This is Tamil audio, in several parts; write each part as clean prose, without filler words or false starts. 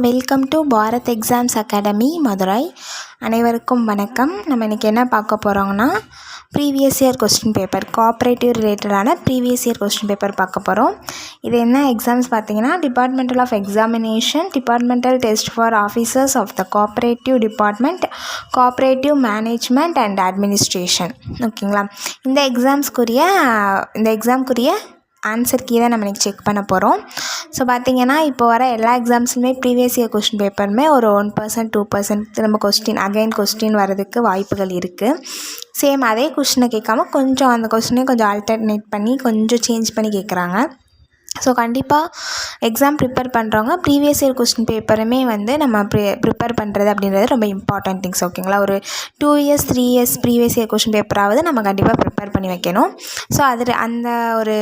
Welcome to Bharat exams academy Madurai. அனைவருக்கும் வணக்கம். நம்ம இன்றைக்கி என்ன பார்க்க போகிறோங்கன்னா previous year question paper, cooperative ரிலேட்டடான ப்ரீவியஸ் இயர் கொஸ்டின் பேப்பர் பார்க்க போகிறோம். இது என்ன எக்ஸாம்ஸ் பார்த்தீங்கன்னா, departmental of examination, departmental test for officers of the cooperative department, cooperative management and administration. ஓகேங்களா? இந்த எக்ஸாம்க்குரிய ஆன்சர் கீ தான் நம்ம இன்றைக்கி செக் பண்ண போகிறோம். ஸோ பார்த்திங்கன்னா, இப்போ வர எல்லா எக்ஸாம்ஸுமே ப்ரீவியஸ் இயர் கொஸ்டின் பேப்பருமே ஒரு 1% 2% திரும்ப கொஸ்டின் வரதுக்கு வாய்ப்புகள் இருக்குது. சேம் அதே கொஸ்டினை கேட்காம கொஞ்சம் அந்த கொஸ்டினையும் கொஞ்சம் ஆல்டர்னேட் பண்ணி கொஞ்சம் சேஞ்ச் பண்ணி கேட்குறாங்க. ஸோ கண்டிப்பாக எக்ஸாம் ப்ரிப்பேர் பண்ணுறவங்க ப்ரீவியஸ் இயர் கொஸ்டின் பேப்பருமே நம்ம ப்ரிப்பேர் பண்ணுறது அப்படின்றது ரொம்ப இம்பார்ட்டன்ட் திங்ஸ். ஓகேங்களா? ஒரு 2 years 3 years previous year question பேப்பராவது நம்ம கண்டிப்பாக ப்ரிப்பேர் பண்ணி வைக்கணும். ஸோ அந்த ஒரு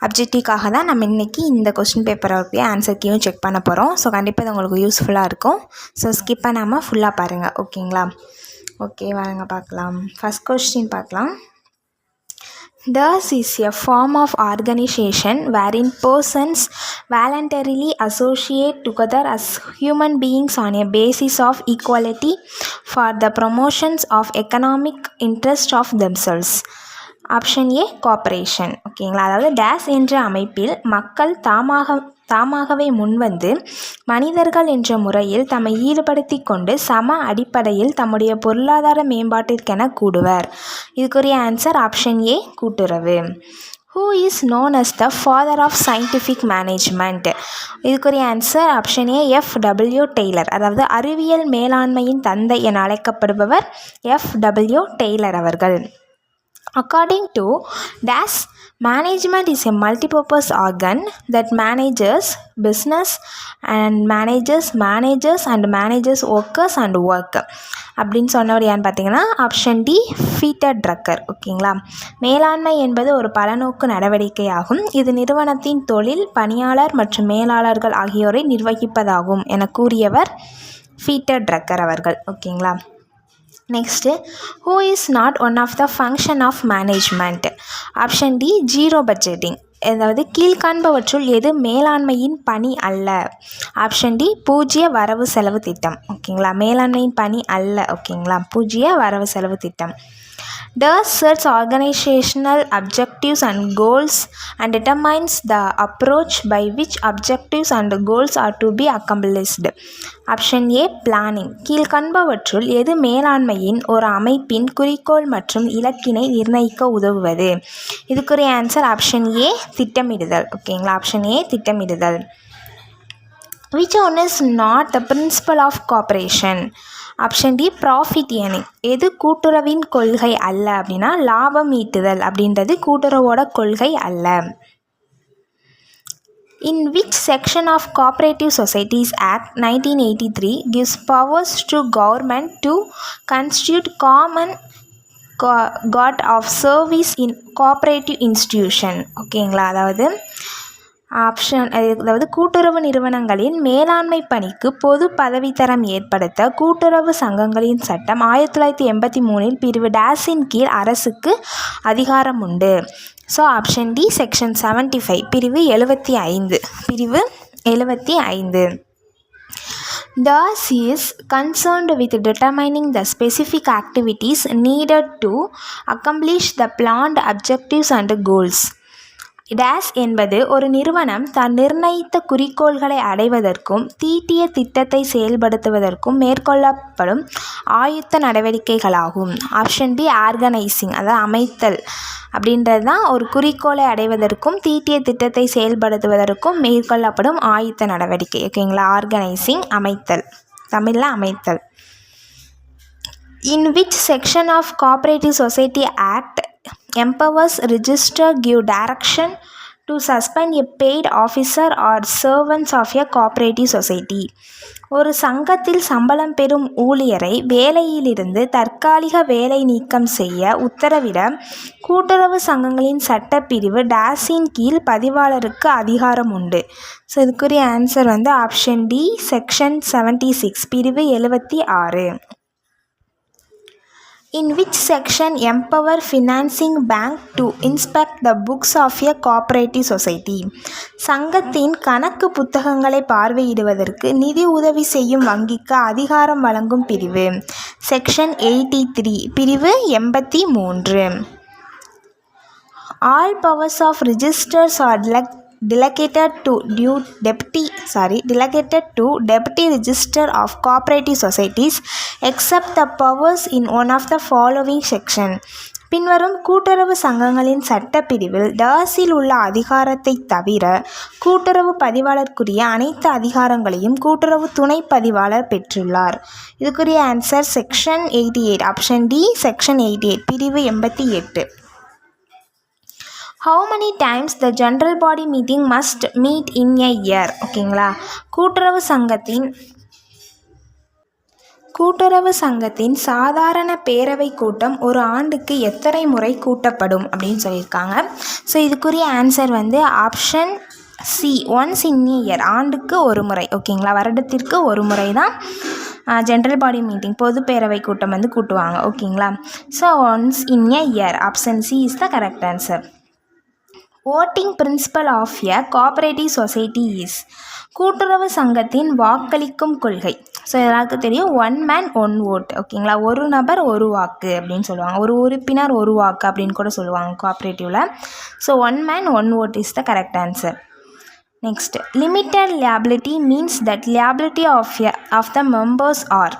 அப்ஜெக்டிவ்காக தான் நம்ம இன்றைக்கி இந்த கொஸ்டின் பேப்பரோடைய ஆன்சர் கீயும் செக் பண்ண போகிறோம். ஸோ கண்டிப்பாக இது உங்களுக்கு யூஸ்ஃபுல்லாக இருக்கும். ஸோ ஸ்கிப் பண்ணாமல் ஃபுல்லாக பாருங்கள். ஓகேங்களா? ஓகே, வாங்க பார்க்கலாம். ஃபஸ்ட் கொஸ்டின் பார்க்கலாம். Thus is a form of organization wherein persons voluntarily associate together as human beings on a basis of equality for the promotions of economic interest of themselves. Option A cooperation. ஓகேங்களா? அதாவது டேஸ் என்ற அமைப்பில் மக்கள் தாமாகவே முன்வந்து மனிதர்கள் என்ற முறையில் தம்மை ஈடுபடுத்தி கொண்டு சம அடிப்படையில் தம்முடைய பொருளாதார மேம்பாட்டிற்கென கூடுவர். இதுக்குரிய ஆன்சர் ஆப்ஷன் ஏ கூட்டுறவு. Who is known as the father of scientific management? இதுக்குரிய answer option A F.W. Taylor. அதாவது அறிவியல் மேலாண்மையின் தந்தை என அழைக்கப்படுபவர் F.W. டெய்லர் அவர்கள். According to DAS, management is a multipurpose organ that manages business and manages workers and work. அப்படின்னு சொன்னவர் யான்னு பார்த்தீங்கன்னா ஆப்ஷன் டி பீட்டர் ட்ரக்கர். ஓகேங்களா? மேலாண்மை என்பது ஒரு பலநோக்கு நடவடிக்கையாகும். இது நிறுவனத்தின் தொழில், பணியாளர் மற்றும் மேலாளர்கள் ஆகியோரை நிர்வகிப்பதாகும் என கூறியவர் பீட்டர் ட்ரக்கர் அவர்கள். ஓகேங்களா? Next, who is not one of the function of management? Option D zero budgeting. அதாவது கீழ்காண்பவற்றுள் எது மேலாண்மையின் பணி அல்ல? ஆப்ஷன் டி பூஜ்ய வரவு செலவு திட்டம். ஓகேங்களா? மேலாண்மையின் பணி அல்ல. ஓகேங்களா? பூஜ்ய வரவு செலவு திட்டம். Does sets organizational objectives and goals and determines the approach by which objectives and goals are to be accomplished. Option A planning. கீழ்காண்பவற்றுள் எது மேலாண்மையின் ஒரு அமைப்பின் குறிக்கோள் மற்றும் இலக்கினை நிர்ணயிக்க உதவுவது? இதுக்குரிய ஆன்சர் ஆப்ஷன் ஏ திட்டமிடுதல். ஓகேங்களா? ஆப்ஷன் ஏ திட்டமிடுதல். Which one is not the principle of cooperation? Option D profit earning. எது கூட்டுறவின் கொள்கை அல்ல அப்படின்னா லாபம் ஈட்டுதல் அப்படின்றது கூட்டுறவோட கொள்கை அல்ல. In which section of Cooperative Societies Act 1983 gives powers to government to constitute common god of service in cooperative institution? ஓகேங்களா? அதாவது கூட்டுறவு நிறுவனங்களின் மேலாண்மை பணிக்கு பொது பதவித்தரம் ஏற்படுத்த கூட்டுறவு சங்கங்களின் சட்டம் 1983 பிரிவு டேஸின் கீழ் அரசுக்கு அதிகாரம் உண்டு. ஸோ ஆப்ஷன் டி செக்ஷன் 75 பிரிவு 75. DAS is concerned with determining the specific activities needed to accomplish the planned objectives and goals. DAS என்பது ஒரு நிறுவனம் தான் நிர்ணயித்த குறிக்கோள்களை அடைவதற்கும் தீட்டிய திட்டத்தை செயல்படுத்துவதற்கும் மேற்கொள்ளப்படும் ஆயுத்த நடவடிக்கைகளாகும். Option B organising. அதாவது அமைத்தல் அப்படின்றது தான் ஒரு குறிக்கோளை அடைவதற்கும் தீட்டிய திட்டத்தை செயல்படுத்துவதற்கும் மேற்கொள்ளப்படும் ஆயுத்த நடவடிக்கை. ஓகேங்களா? ஆர்கனைசிங் அமைத்தல், தமிழில் அமைத்தல். In which section of Cooperative Society Act empowers register give direction to suspend a paid officer or servants of a cooperative society? ஒரு சங்கத்தில் சம்பளம் பெறும் ஊழியரை வேலையிலிருந்து தற்காலிக வேலை நீக்கம் செய்ய உத்தரவிட கூட்டுறவு சங்கங்களின் சட்டப்பிரிவு டேஸின் கீழ் பதிவாளருக்கு அதிகாரம் உண்டு. ஸோ இதுக்குரிய ஆன்சர் ஆப்ஷன் டி செக்ஷன் 76 பிரிவு 76. In which section empower financing bank to inspect the books of a cooperative society? சங்கத்தின் கணக்கு புத்தகங்களை பார்வையிடுவதற்கு நிதி உதவி செய்யும் வங்கிக்கு அதிகாரம் வழங்கும் பிரிவு. செக்ஷன் 83 பிரிவு 83. All powers of registers are delegated to deputy register of cooperative societies except the powers in one of the following section. பின்வரும் கூட்டுறவு சங்கங்களின் சட்டப்பிரிவில் டாஸில் உள்ள அதிகாரத்தை தவிர கூட்டுறவு பதிவாளருக்குரிய அனைத்து அதிகாரங்களையும் கூட்டுறவு துணை பதிவாளர் பெற்றுள்ளார். இதுக்குரிய answer section 88 option D section 88 பிரிவு 88. How many times the general body meeting must meet in a year? ஓகேங்களா, கூட்டுறவு சங்கத்தின் சாதாரண பேரவை கூட்டம் ஒரு ஆண்டுக்கு எத்தனை முறை கூட்டப்படும் அப்படின்னு சொல்லியிருக்காங்க. ஸோ இதுக்குரிய ஆன்சர் வந்து option C once in a year, ஆண்டுக்கு ஒரு முறை. ஓகேங்களா, வருடத்திற்கு ஒரு முறை தான் ஜென்ரல் பாடி மீட்டிங் பொது பேரவை கூட்டம் வந்து கூட்டுவாங்க. ஓகேங்களா, so once in a year option C is the correct answer. voting principle of a cooperative society is கூட்டுறவு சங்கத்தின் வாக்களிக்கும் கொள்கை. ஸோ எல்லாருக்கும் தெரியும் ஒன் மேன் ஒன் ஓட். ஓகேங்களா, ஒரு நபர் ஒரு வாக்கு அப்படின்னு சொல்லுவாங்க, ஒரு உறுப்பினர் ஒரு வாக்கு அப்படின்னு கூட சொல்லுவாங்க கோஆப்ரேட்டிவில். So one man one vote is the correct answer. Next, limited liability means that liability of the members are,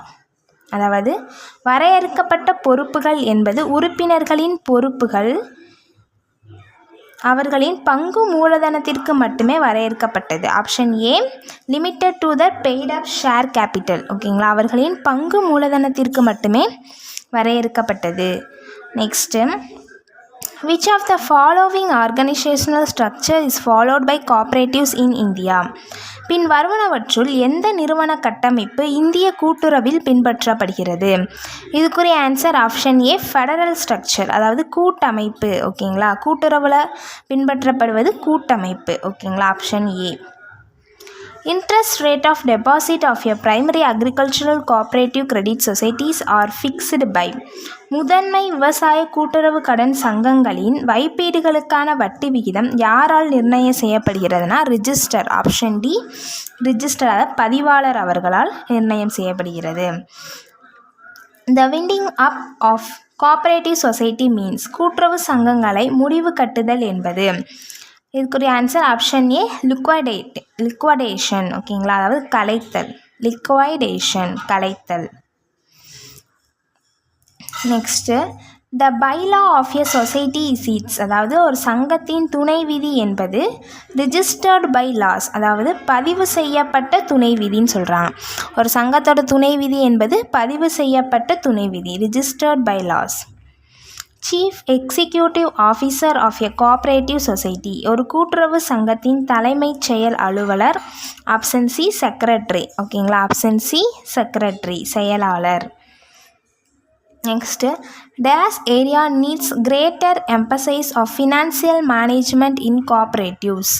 அதாவது வரையறுக்கப்பட்ட பொறுப்புகள் என்பது உறுப்பினர்களின் பொறுப்புகள் அவர்களின் பங்கு மூலதனத்திற்கு மட்டுமே வரையறுக்கப்பட்டது. Option A limited to the paid up share capital. ஓகேங்களா, அவர்களின் பங்கு மூலதனத்திற்கு மட்டுமே வரையறுக்கப்பட்டது. Next, which of the following organizational structure is followed by cooperatives in India? பின் வருவனவற்றுள் எந்த நிறுவன கட்டமைப்பு இந்திய கூட்டுறவில் பின்பற்றப்படுகிறது? இதுக்குரிய ஆன்சர் ஆப்ஷன் ஏ ஃபெடரல் ஸ்ட்ரக்சர், அதாவது கூட்டமைப்பு. ஓகேங்களா, கூட்டுறவில் பின்பற்றப்படுவது கூட்டமைப்பு. ஓகேங்களா, option A. Interest rate of deposit of a primary agricultural cooperative credit societies are fixed by முதன்மை விவசாய கூட்டுறவு கடன் சங்கங்களின் வைப்பீடுகளுக்கான வட்டி விகிதம் யாரால் நிர்ணயம் செய்யப்படுகிறதுனா ரிஜிஸ்டர். ஆப்ஷன் டி ரிஜிஸ்டர், அதாவது பதிவாளர் அவர்களால் நிர்ணயம் செய்யப்படுகிறது. The winding up of cooperative society means கூட்டுறவு சங்கங்களை முடிவு கட்டுதல் என்பது. இதுக்குரிய ஆன்சர் ஆப்ஷன் ஏ லிக்வடேஷன். ஓகேங்களா, அதாவது கலைத்தல். லிக்வைடேஷன், கலைத்தல். Next, the bylaw of a society is its, அதாவது ஒரு சங்கத்தின் துணை விதி என்பது ரிஜிஸ்டர்டு பை லாஸ், அதாவது பதிவு செய்யப்பட்ட துணை விதின்னு சொல்கிறாங்க. ஒரு சங்கத்தோட துணை விதி என்பது பதிவு செய்யப்பட்ட துணை விதி, registered bylaws. Chief executive officer of a cooperative society, ஒரு கூட்டுறவு சங்கத்தின் தலைமைச் செயல் அலுவலர். Option C secretary. ஓகேங்களா, ஆப்ஷன் சி செக்ரட்டரி, செயலாளர். Next, this area needs greater emphasis of financial management in cooperatives,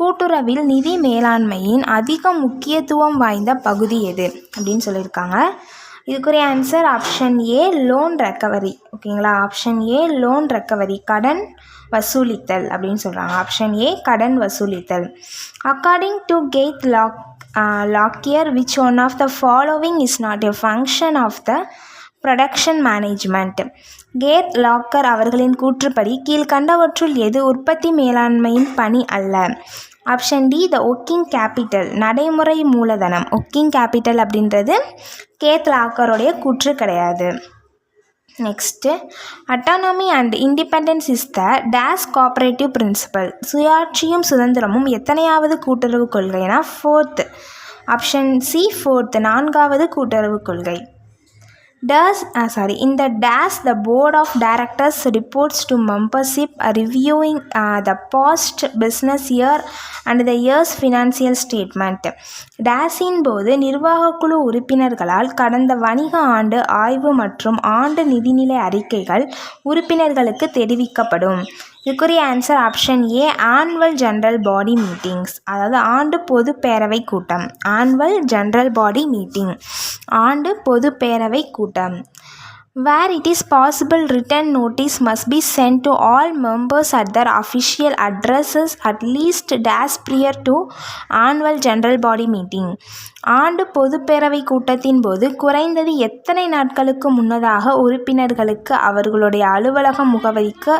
கூட்டுறவில் நிதி மேலாண்மையின் அதிக முக்கியத்துவம் வாய்ந்த பகுதி எது அப்படின்னு சொல்லியிருக்காங்க. இதுக்குரிய answer option A loan recovery. ஓகேங்களா, ஆப்ஷன் ஏ லோன் ரெக்கவரி, கடன் வசூலித்தல் அப்படின்னு சொல்கிறாங்க. ஆப்ஷன் ஏ கடன் வசூலித்தல். According to Keith Lockyer which one of the following is not a function of the production management. Keith Lockyer அவர்களின் கூற்றுப்படி கீழ்கண்டவற்றுள் எது உற்பத்தி மேலாண்மையின் பணி அல்ல? Option D the working capital, நடைமுறை மூலதனம். ஒர்க்கிங் கேபிட்டல் அப்படின்றது கேத் லாக்கருடைய கூற்று கிடையாது. Next, autonomy and independence is the days cooperative principal, சுயாட்சியும் சுதந்திரமும் எத்தனையாவது கூட்டுறவு கொள்கைனா ஃபோர்த். ஆப்ஷன் சி ஃபோர்த், நான்காவது கூட்டுறவு கொள்கை. In the DAS, the board of directors reports to membership reviewing the past business year and the year's financial statement. DASின் போது நிர்வாகக்குழு உறுப்பினர்களால் கடந்த வணிக ஆண்டு ஆய்வு மற்றும் ஆண்டு நிதிநிலை அறிக்கைகள் உறுப்பினர்களுக்கு தெரிவிக்கப்படும். இதுக்குரிய ஆன்சர் ஆப்ஷன் ஏ ஆனுவல் ஜென்ரல் பாடி மீட்டிங்ஸ், அதாவது ஆண்டு பொது பேரவை கூட்டம். ஆனுவல் ஜென்ரல் பாடி மீட்டிங், ஆண்டு பொது பேரவை கூட்டம். Where it is possible, written notice must be sent to all members at their official addresses at least days prior to annual general body meeting. ஆண்டு பொதுப்பேரவை கூட்டத்தின் போது குறைந்தது எத்தனை நாட்களுக்கு முன்னதாக உறுப்பினர்களுக்கு அவர்களுடைய அலுவலக முகவரிக்கு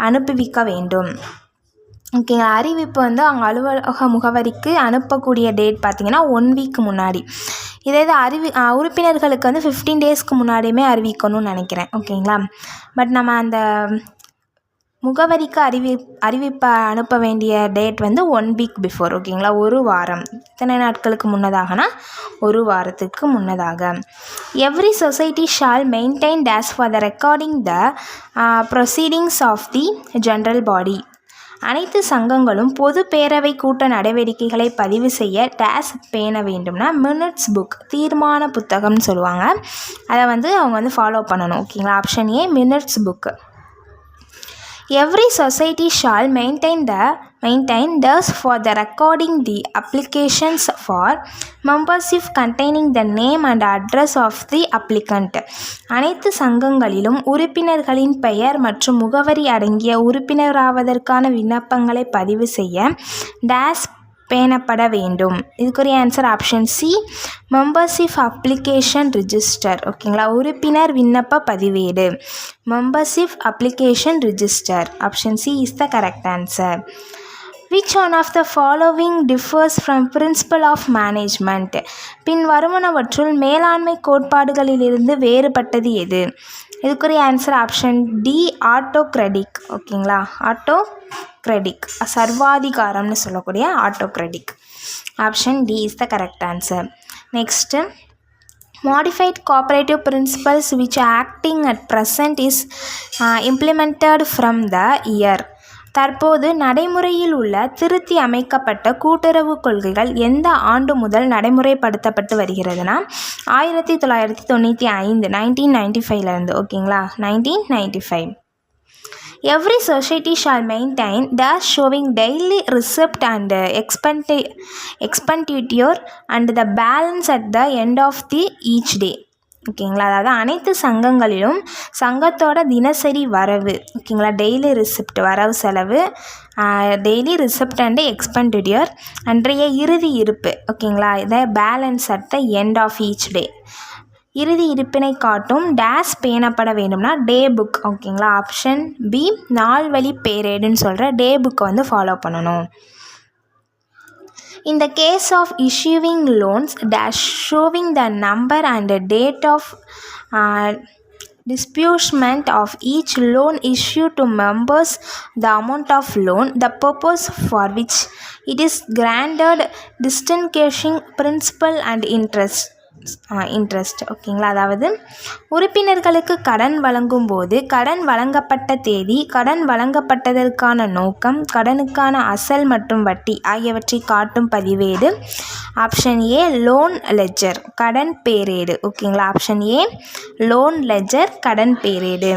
அனுப்பி வேண்டும்? ஓகேங்களா. அறிவிப்பு வந்து அவங்க அலுவலக முகவரிக்கு அனுப்பக்கூடிய டேட் பார்த்திங்கன்னா 1 வீக் முன்னாடி. இதே இது உறுப்பினர்களுக்கு வந்து 15 டேஸ்க்கு முன்னாடியுமே அறிவிக்கணும்னு நினைக்கிறேன். ஓகேங்களா. பட் நம்ம அந்த முகவரிக்கு அறிவிப்பை அனுப்ப வேண்டிய டேட் வந்து 1 வீக் பிஃபோர். ஓகேங்களா. ஒரு வாரம். எத்தனை நாட்களுக்கு முன்னதாகனா ஒரு வாரத்துக்கு முன்னதாக. Every society shall maintain days for the recording the proceedings of the general body. அனைத்து சங்கங்களும் பொது பேரவை கூட்ட நடவடிக்கைகளை பதிவு செய்ய டேஸ் பேண வேண்டும்னா மினிட்ஸ் புக், தீர்மான புத்தகம்னு சொல்லுவாங்க. அதை வந்து அவங்க வந்து ஃபாலோ பண்ணணும். ஓகேங்களா. Option A minutes book. Every society shall maintain thus for the recording the applications for membership containing the name and address of the applicant. அனைத்து சங்கங்களிலும் உறுப்பினர்களின் பெயர் மற்றும் முகவரி அடங்கிய உறுப்பினராவதற்கான விண்ணப்பங்களை பதிவு செய்ய டேஸ் பேணப்பட வேண்டும். இதுக்குரிய answer option C membership application register. ஓகேங்களா. உறுப்பினர் விண்ணப்ப பதிவேடு membership application register. Option C is the correct answer. Which one of the following differs from principle of management? பின் வருவனவற்றுள் மேலாண்மை கோட்பாடுகளிலிருந்து வேறுபட்டது எது? இதுக்குரிய ஆன்சர் ஆப்ஷன் டி ஆட்டோக்ரெடிக். ஓகேங்களா. ஆட்டோக்ரெடிக் சர்வாதிகாரம்னு சொல்லக்கூடிய autocratic. Option D is the correct answer. Next modified cooperative principles which acting at present is implemented from the year. தற்போது நடைமுறையில் உள்ள திருத்தி அமைக்கப்பட்ட கூட்டுறவு கொள்கைகள் எந்த ஆண்டு முதல் நடைமுறைப்படுத்தப்பட்டு வருகிறதுனா 1995 1995லேருந்து. ஓகேங்களா. 1995. Every society shall maintain dash showing daily receipt and expenditure and the balance at the end of the each day. ஓகேங்களா. அதாவது அனைத்து சங்கங்களிலும் சங்கத்தோட தினசரி வரவு, ஓகேங்களா, டெய்லி ரிசிப்ட் வரவு செலவு, டெய்லி ரிசிப்ட் அண்டு எக்ஸ்பெண்டிச்சர், அன்றைய இறுதி இருப்பு, ஓகேங்களா, இதை balance at the end of each day, இறுதி இருப்பினை காட்டும் டேஸ் பேணப்பட வேண்டும்னா டே புக். ஓகேங்களா. ஆப்ஷன் பி நாள்வழி பேரேடுன்னு சொல்கிற டே புக்கை வந்து ஃபாலோ பண்ணணும். In the case of issuing loans, dash showing the number and date of disbursement of each loan issued to members, the amount of loan, the purpose for which it is granted, distinguishing principal and interest. ஓகேங்களா. அதாவது உறுப்பினர்களுக்கு கடன் வழங்கும் போது கடன் வழங்கப்பட்ட தேதி, கடன் வழங்கப்பட்டதற்கான நோக்கம், கடனுக்கான அசல் மற்றும் வட்டி ஆகியவற்றை காட்டும் பதிவேடு. ஆப்ஷன் ஏ லோன் லெட்ஜர் கடன் பேரேடு. ஓகேங்களா. ஆப்ஷன் ஏ லோன் லெட்ஜர் கடன் parade.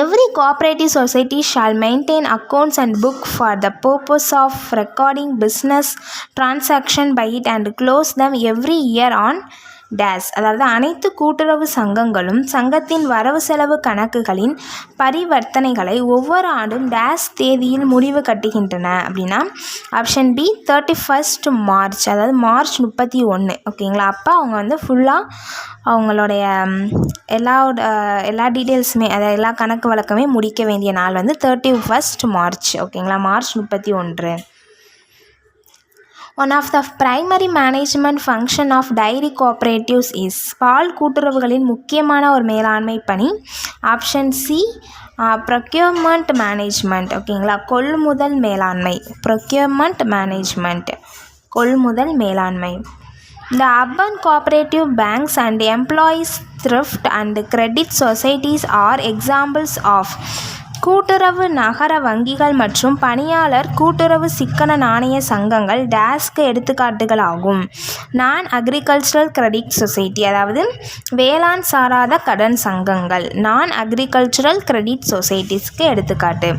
Every cooperative society shall maintain accounts and book for the purpose of recording business transaction by it and close them every year on days. அதாவது அனைத்து கூட்டுறவு சங்கங்களும் சங்கத்தின் வரவு செலவு கணக்குகளின் பரிவர்த்தனைகளை ஒவ்வொரு ஆண்டும் டேஸ் தேதியில் முடிவு கட்டுகின்றன அப்படின்னா ஆப்ஷன் பி 31 மார்ச், அதாவது மார்ச் 31. ஓகேங்களா. அப்போ அவங்க வந்து ஃபுல்லாக அவங்களுடைய எல்லா டீட்டெயில்ஸுமே, அதாவது எல்லா கணக்கு வழக்கமே முடிக்க வேண்டிய நாள் வந்து 31 மார்ச். ஓகேங்களா. March 31. One of the primary management function of dairy cooperatives is பால் கூட்டுறவுகளின் முக்கியமான ஒரு மேலாண்மை பணி. Option C procurement management. ஓகேங்களா. கொள்முதல் மேலாண்மை. ப்ரொக்யூர்மெண்ட் மேனேஜ்மெண்ட் கொள்முதல் மேலாண்மை. The urban cooperative banks and employees thrift and credit societies are examples of கூட்டுறவு நகர வங்கிகள் மற்றும் பணியாளர் கூட்டுறவு சிக்கன நாணய சங்கங்கள் டேஸ்க்கு எடுத்துக்காட்டுகள் ஆகும். நான் அக்ரிகல்ச்சரல் கிரெடிட் சொசைட்டி, அதாவது வேளாண் சாராத கடன் சங்கங்கள் நான் அக்ரிகல்ச்சரல் கிரெடிட் சொசைட்டிஸ்க்கு எடுத்துக்காட்டு.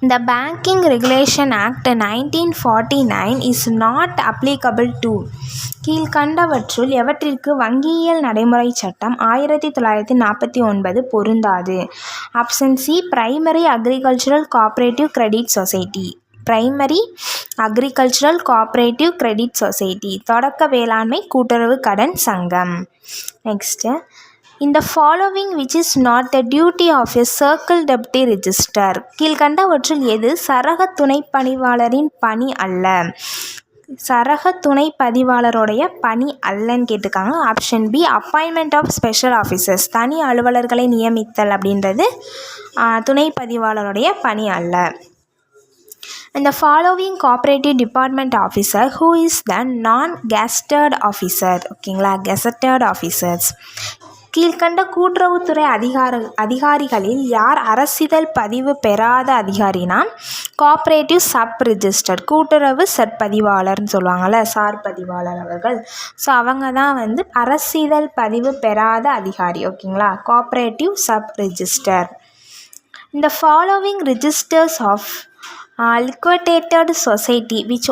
The Banking Regulation Act 1949 is not applicable to கீழ்கண்டவற்றுள் எவற்றிற்கு வங்கியியல் நடைமுறை சட்டம் 1949 பொருந்தாது. Option C primary agricultural cooperative credit society. Primary agricultural cooperative credit society தொடக்க வேளாண்மை கூட்டுறவு கடன் சங்கம். Next, In the following which is not the duty of a circle deputy register கீழ்கண்டவற்றுள் எது சரக துணை பதிவாளரின் பணி அல்ல? சரக துணை பதிவாளருடைய பணி அல்லன்னு கேட்டிருக்காங்க. Option B appointment of special officers தனி அலுவலர்களை நியமித்தல் அப்படின்றது துணை பதிவாளருடைய பணி அல்ல. And the following cooperative department officer who is the non-gazetted officer ஓகேங்களா, gazetted officers. கீழ்கண்ட கூட்டுறவுத்துறை அதிகாரிகளில் யார் அரசிதழ் பதிவு பெறாத அதிகாரினா கோஆப்ரேட்டிவ் சப் ரிஜிஸ்டர் கூட்டுறவு சற்பதிவாளர்னு சொல்லுவாங்கள்ல, சார் பதிவாளர் அவர்கள். ஸோ அவங்க தான் வந்து அரசிதழ் பதிவு பெறாத அதிகாரி. ஓகேங்களா, கோஆப்ரேட்டிவ் சப் ரிஜிஸ்டர். இந்த following registers of liquidated society which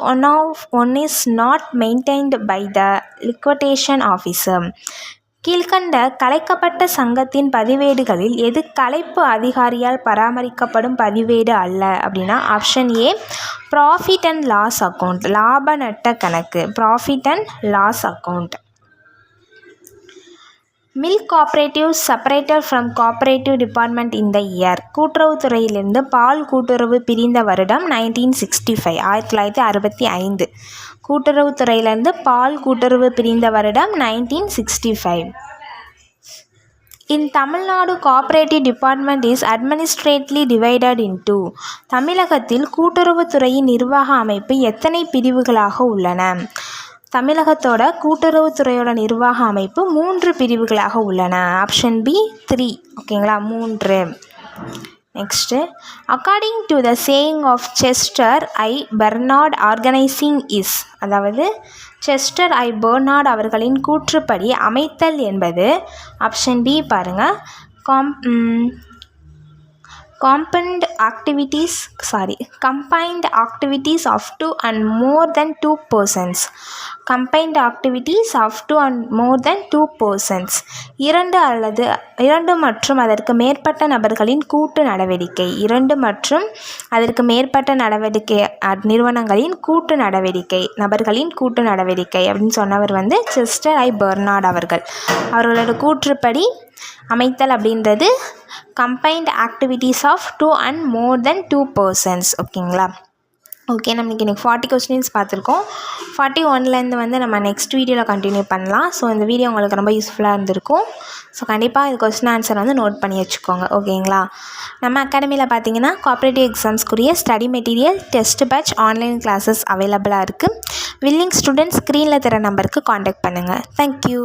one is not maintained by the liquidation officer கீழ்கண்ட கலைக்கப்பட்ட சங்கத்தின் பதிவேடுகளில் எது கலைப்பு அதிகாரியால் பராமரிக்கப்படும் பதிவேடு அல்ல அப்படின்னா option A profit and loss account லாப நட்ட கணக்கு profit and loss account. Milk cooperative separated from cooperative department இந்த இயர் கூட்டுறவுத்துறையிலிருந்து பால் கூட்டுறவு பிரிந்த வருடம் 1965 1965. கூட்டுறவுத்துறையிலிருந்து பால் கூட்டுறவு பிரிந்த வருடம் 1965. In Tamil Nadu, cooperative department is administratively divided into தமிழகத்தில் கூட்டுறவுத்துறையின் நிர்வாக அமைப்பு எத்தனை பிரிவுகளாக உள்ளன? தமிழகத்தோட கூட்டுறவுத்துறையோட நிர்வாக அமைப்பு 3 பிரிவுகளாக உள்ளன. Option B 3. ஓகேங்களா, 3. Next, according to the saying of Chester I Barnard organising is அதாவது செஸ்டர் ஐ பெர்னார்ட் அவர்களின் கூற்றுப்படி அமைத்தல் என்பது ஆப்ஷன் பி பாருங்கள் combined activities of 2 and more than 2 persons combined activities of 2 and more than 2 persons இரண்டு மற்றும் அதற்கு மேற்பட்ட நபர்களின் கூட்டு நடவடிக்கை 2 மற்றும் அதற்கு மேற்பட்ட நடவடிக்கை நிறுவனங்களின் கூட்டு நடவடிக்கை நபர்களின் கூட்டு நடவடிக்கை அப்படின்னு சொன்னவர் வந்து செஸ்டர் ஐ பெர்னார்ட் அவர்களோட கூற்றுப்படி அமைத்தல் அப்படின்றது combined activities of 2 and more than 2 persons. ஓகேங்களா, ஓகே, நம்ம இன்றைக்கி 40 கொஸ்டின்ஸ் பார்த்துருக்கோம். 41லேருந்து வந்து நம்ம நெக்ஸ்ட் வீடியோவில் கண்டினியூ பண்ணலாம். ஸோ இந்த வீடியோ உங்களுக்கு ரொம்ப யூஸ்ஃபுல்லாக இருந்திருக்கும். ஸோ கண்டிப்பாக இது கொஸ்டின் ஆன்சர் வந்து நோட் பண்ணி வச்சுக்கோங்க. ஓகேங்களா, நம்ம அகாடமியில் பார்த்தீங்கன்னா கோஆப்ரேட்டிவ் எக்ஸாம்ஸ்க்குரிய study material test batch online classes அவைலபிளாக இருக்குது. வில்லிங் ஸ்டூடெண்ட்ஸ் ஸ்க்ரீனில் தர நம்பருக்கு காண்டாக்ட் பண்ணுங்கள். தேங்க்யூ.